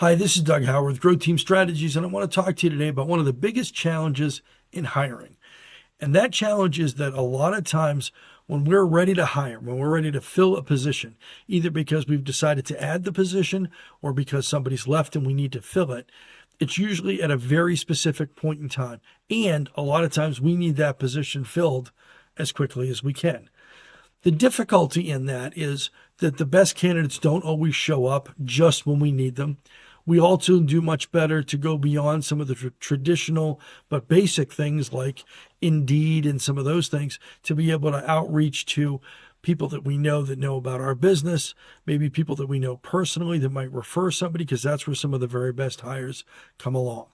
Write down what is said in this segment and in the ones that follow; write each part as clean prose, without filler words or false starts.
Hi, this is Doug Howard with Growth Team Strategies, and I want to talk to you today about one of the biggest challenges in hiring. And that challenge is that a lot of times when we're ready to hire, when we're ready to fill a position, either because we've decided to add the position or because somebody's left and we need to fill it, it's usually at a very specific point in time. And a lot of times we need that position filled as quickly as we can. The difficulty in that is that the best candidates don't always show up just when we need them. We also do much better to go beyond some of the traditional but basic things like Indeed and some of those things to be able to outreach to people that we know that know about our business, maybe people that we know personally that might refer somebody, because that's where some of the very best hires come along.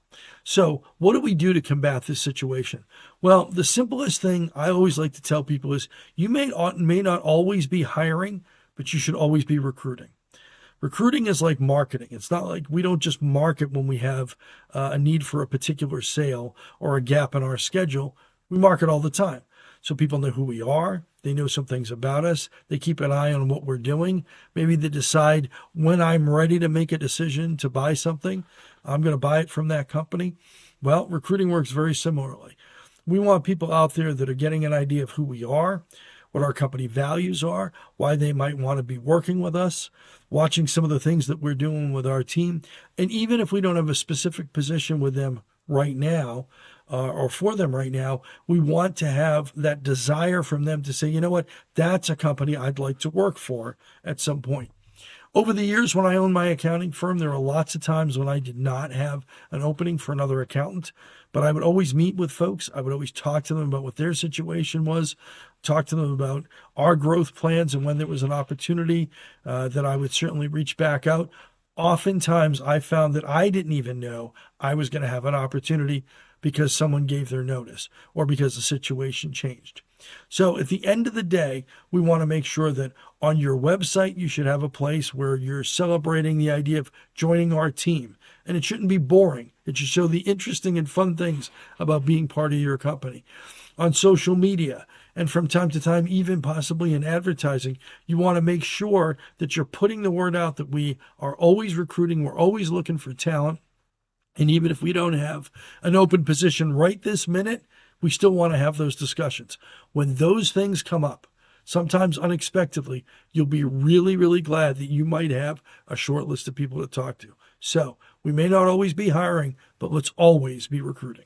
So what do we do to combat this situation? Well, the simplest thing I always like to tell people is you may not always be hiring, but you should always be recruiting. Recruiting is like marketing. It's not like we don't just market when we have a need for a particular sale or a gap in our schedule. We market all the time. So people know who we are. They know some things about us. They keep an eye on what we're doing. Maybe they decide when I'm ready to make a decision to buy something, I'm going to buy it from that company. Well, recruiting works very similarly. We want people out there that are getting an idea of who we are, what our company values are, why they might want to be working with us, watching some of the things that we're doing with our team. And even if we don't have a specific position with them right now, or for them right now, we want to have that desire from them to say, you know what, that's a company I'd like to work for at some point. Over the years, when I owned my accounting firm, there were lots of times when I did not have an opening for another accountant, but I would always meet with folks. I would always talk to them about what their situation was, talk to them about our growth plans, and when there was an opportunity that I would certainly reach back out. Oftentimes, I found that I didn't even know I was going to have an opportunity because someone gave their notice or because the situation changed. So at the end of the day, we want to make sure that on your website, you should have a place where you're celebrating the idea of joining our team. And it shouldn't be boring. It should show the interesting and fun things about being part of your company. On social media, and from time to time, even possibly in advertising, you want to make sure that you're putting the word out that we are always recruiting, we're always looking for talent. And even if we don't have an open position right this minute, we still want to have those discussions. When those things come up, sometimes unexpectedly, you'll be really, really glad that you might have a short list of people to talk to. So we may not always be hiring, but let's always be recruiting.